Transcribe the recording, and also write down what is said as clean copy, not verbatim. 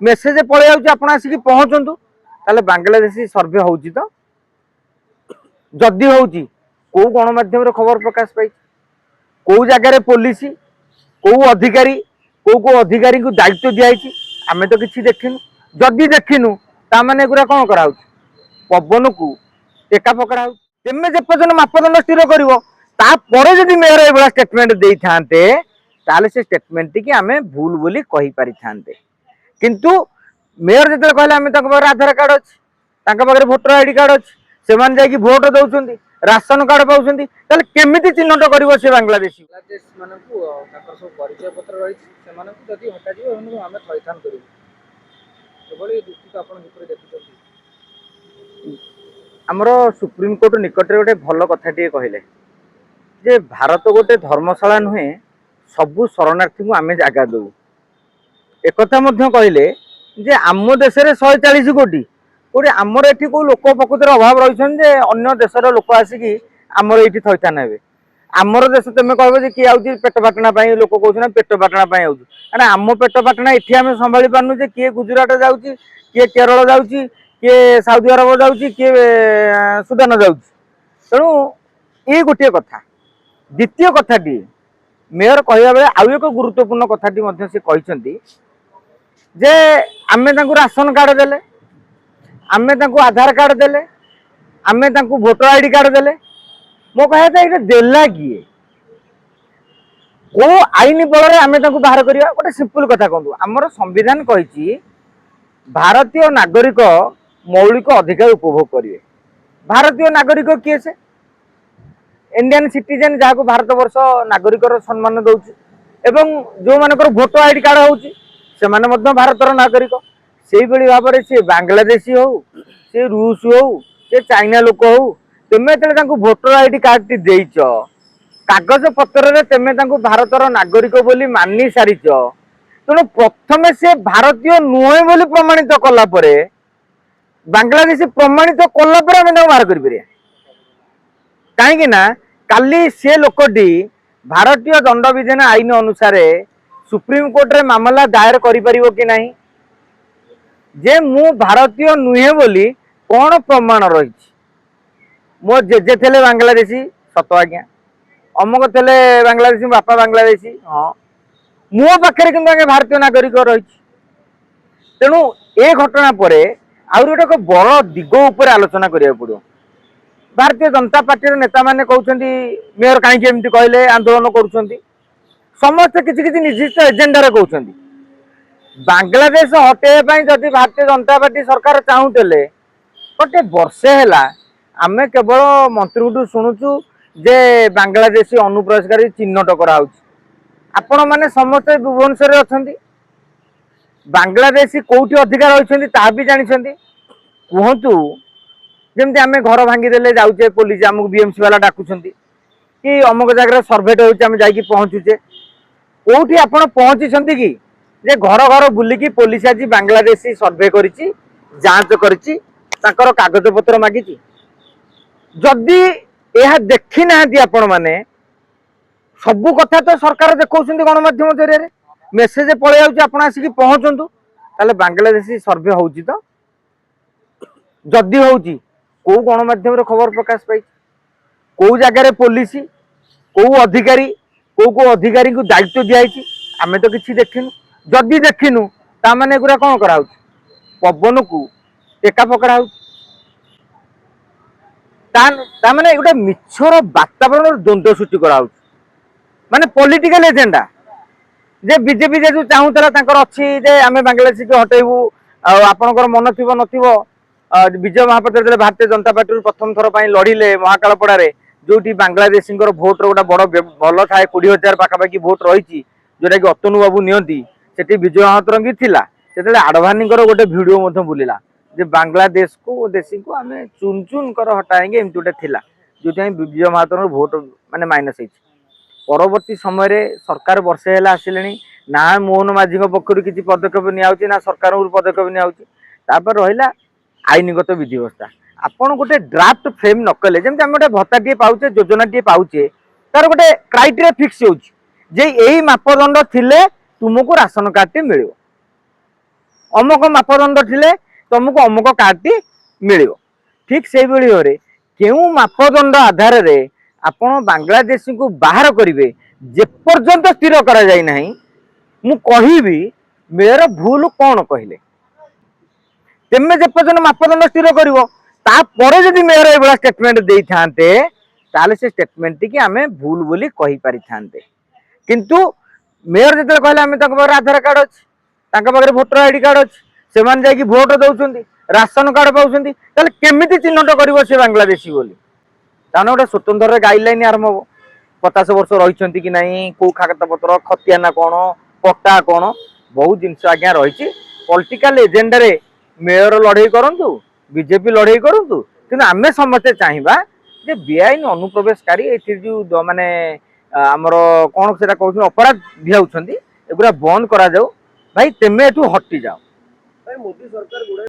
Message पड़े जाऊँ आप आसिक पहुँचतु ताले बांग्लादेशी सर्वे हो तो जदि होची कौ गणमाध्यम खबर प्रकाश पाई कौ जगार पुलिस कौ अधिकारी कौ अधिकारी को दायित्व दिखाई आम तो किसी देखिनु जदि देखिनु ताने एगुरा कौन करा पवन को टेका पकड़ा तेमे जेपर्यंत मापदंड स्थिर कर मेयर ये स्टेटमेंट दे था से स्टेटमेंट टी आम भूल बोली कही पारि थांते किंतु मेयर जो कहले आम आधार कार्ड अच्छे भोटर आईडी कार्ड अच्छे से भोट दौरान राशन कार्ड पाँच केमी चिन्हट कर बांग्लादेशी परिचय पत्र रही हटान आमर सुप्रीम कोर्ट निकट गोटे भल कथा कहले जे भारत गोटे धर्मशाला नुहे सबु शरणार्थी को आम जगह दू एक कहले जे आम देश 140 कोटी कोटे आमर एठी को लोक प्रकृतिर अभाव रही अन्य देशर लोक आसिक आमर ये थैथान हे आमर देश तुम कह किए आउे पेट पाटना लोक कहना पेट पाटना आने आम पेट पाटना ये आम संभाली पार्नु जे किए गुजरात जाऊँगी किए केरल जाऊँगी किए साउदी अरब जाऊँगी किए सुदान जाऊँगी तेणु ये गोटे कथा द्वितीय कथाटी मेयर कहवा बेले आउ एक गुरुत्वपूर्ण कथाटी से कहते जे आमे राशन कार्ड देले आमे आधार कार्ड देले आमे भोटर आईडी कार्ड देले मो कहता ये देला किए को आईन बल आमे बाहर करवा गोटे सिंपल कथा कहूँ आमर संविधान कही भारतीय नागरिक मौलिक अधिकार उपभोग करेंगे भारतीय नागरिक किए से इंडियन सिटीजेन जहाँ भारत वर्ष नागरिक सम्मान दौर एवं जो मानकर भोटर आईडी कार्ड होची से माने भारतर नागरिक से भाव में सी बांग्लादेशी हो सी रूस हो सी चाइना लोक हो तुम जो भोटर आईडी कार्ड टी देच कागज पत्र तुम भारतर नागरिक बोली मानि सारी तेणु प्रथम से भारतीय नुहे बोली प्रमाणित कलापर बांग्लादेशी प्रमाणित कलापर आम बाहर कर कहीं काली से लोकटी भारतीय दंड विधान आईन अनुसार सुप्रीम कोर्ट रे मामला दायर करिपरिबो कि नहीं जे मु भारतीय नुहे बोली कौन प्रमाण रही मो जेजे थे बांग्लादेशी सत आज्ञा अमुक थे बांग्लादेशी बापा बांग्लादेशी हाँ मो पाखे कि भारतीय नागरिक रही तेणु ए घटना पर आउर गोटे बड़ दिग उपर आलोचना करिया पड़ो भारतीय जनता पार्टी नेता माने कहउछंती मेयर कहीं एमती कहले आंदोलन करुछंती समस्त किसी किसी निर्दिष्ट एजेंडा कहउछंती बांग्लादेश हटेबा जदि भारतीय जनता पार्टी सरकार चाहूले गोटे वर्षे है आम केवल मंत्री शुणुचु जे बांग्लादेशी अनुप्रवेशकारी चिन्हट कराऊँ आपण मैंने समस्त भुवनेश्वर अच्छा बांग्लादेशी कौटी अधिकार रही भी जानते कहतु जमती आम घर भांगीदे जाऊे पुलिस आमको बीएमसी वाला डाकुंट कि अमुक जगह सर्भेट होमें जा पहुँचुचे कौटी आप पहुँची कि जे घर घर बुलिकी पुलिस आज बांग्लादेशी सर्भे करिछि जांच करिछि ताकर कागज पत्र मागिछि जदि यह देखी ना आपण माने सबु कथा तो सरकार देखौछन्ती गणमाध्यम जरिया मेसेज पड़े जाऊँ आप आसिक पहुँचतु ताले बांग्लादेशी सर्भे होउछि तो जदि होउछि कौ गणमाध्यम खबर प्रकाश पाई कौ जगार पुलिस कौ अधिकारी कौ अधिकारी को दायित्व दिखाई आम तो किसी देखिनु जदि देखिनु ताने एगुरा कौन करा पवन को टेका पकड़ा ताने गोटे मिछर वातावरण द्वंद्व सृष्टि करा माने पॉलिटिकल एजेंडा जे बीजेपी जो चाहूला अच्छी जे आम बांग्लादेश को हटेबू आपणकर मन थी नथिबो विजय महापात्र भारतीय जनता पार्टी प्रथम थर पर लड़िले महाकालपड़े जो बांग्लादेशी भोट गोटे बड़ भल थाए 20,000 पाखापाखि भोट रही जोटा कि अतनु बाबू नियंती सेठी विजय महातरंगी थिला से आडवाणी गोटे भिडियो बुलिला जे बांग्लादेश को देशी को आम चुन चुन कर हटाएंगे एमती गोटे थिला जो विजय महातर भोट माने माइनस परवर्ती समय सरकार वर्षे है आसिले ना मोहन माझी पक्ष किसी पदक्षेप नि ना सरकार पदक्षेप निपर रहा आईनगत विधिव्यवस्था आपड़ गोटे ड्राफ्ट फ्रेम नकले जमी आम गोटे भत्ता टे पाचे योजना टे पाचे तार गोटे क्राइटेरिया फिक्स हो मापदंड थिले तुमको राशन कार्ड टे मिल ଅମକ ମାପଦଣ୍ଡ ଥିଲେ ତମକୁ ଅମକ କାର୍ଡଟି ମିଳିବ। ଠିକ ସେଇଭଳି ଭାବରେ କେଉଁ ମାପଦଣ୍ଡ ଆଧାରରେ ଆପଣ ବାଂଲାଦେଶୀକୁ ବାହାର କରିବେ ଯେପର୍ଯ୍ୟନ୍ତ ସ୍ଥିର କରାଯାଇ ନାହିଁ, ମୁଁ କହିବି ମେୟର ଭୁଲ କଣ କହିଲେ। ତେମେ ଯେପର୍ଯ୍ୟନ୍ତ ମାପଦଣ୍ଡ ସ୍ଥିର କରିବ ତାପରେ ଯଦି ମେୟର ଏଇଭଳିଆ ଷ୍ଟେଟମେଣ୍ଟ ଦେଇଥାନ୍ତେ ତାହେଲେ ସେ ଷ୍ଟେଟମେଣ୍ଟ ଟି ଆମେ ଭୁଲ ବୋଲି କହିପାରିଥାନ୍ତେ। କିନ୍ତୁ ମେୟର ଯେତେବେଳେ କହିଲେ ଆମେ ତାଙ୍କ ପାଖରେ ଆଧାର କାର୍ଡ ଅଛି, ତାଙ୍କ ପାଖରେ ଭୋଟର ଆଇଡି କାର୍ଡ ଅଛି, ସେମାନେ ଯାଇକି ଭୋଟ ଦଉଛନ୍ତି, ରାସନ କାର୍ଡ ପାଉଛନ୍ତି, ତାହେଲେ କେମିତି ଚିହ୍ନଟ କରିବ ସେ ବାଂଲାଦେଶୀ ବୋଲି? ତାହେଲେ ଗୋଟେ ସ୍ୱତନ୍ତ୍ର ଗାଇଡଲାଇନ ଆରମ୍ଭ ହବ। 50 ବର୍ଷ ରହିଛନ୍ତି କି ନାହିଁ, କୋଉ କାଗଜ ପତ୍ର, ଖତିଆନା କଣ, ପଟ୍ଟା କଣ, ବହୁତ ଜିନିଷ ଆଜ୍ଞା ରହିଛି। ପଲିଟିକାଲ ଏଜେଣ୍ଡାରେ ମେୟର ଲଢେଇ କରନ୍ତୁ, ବିଜେପି ଲଢେଇ କରନ୍ତୁ, କିନ୍ତୁ ଆମେ ସମସ୍ତେ ଚାହିଁବା ଯେ ବେଆଇନ ଅନୁପ୍ରବେଶକାରୀ ଏଠି ଯୋଉ ମାନେ ଆମର କଣ ସେଟା କହୁଛନ୍ତି ଅପରାଧ ଭିଆଉଛନ୍ତି, ଏଗୁରା ବନ୍ଦ କରାଯାଉ। ଭାଇ ତେମେ ଏଠୁ ହଟିଯାଅ। ମୋଦି ସରକାର ଗୁଡାଏ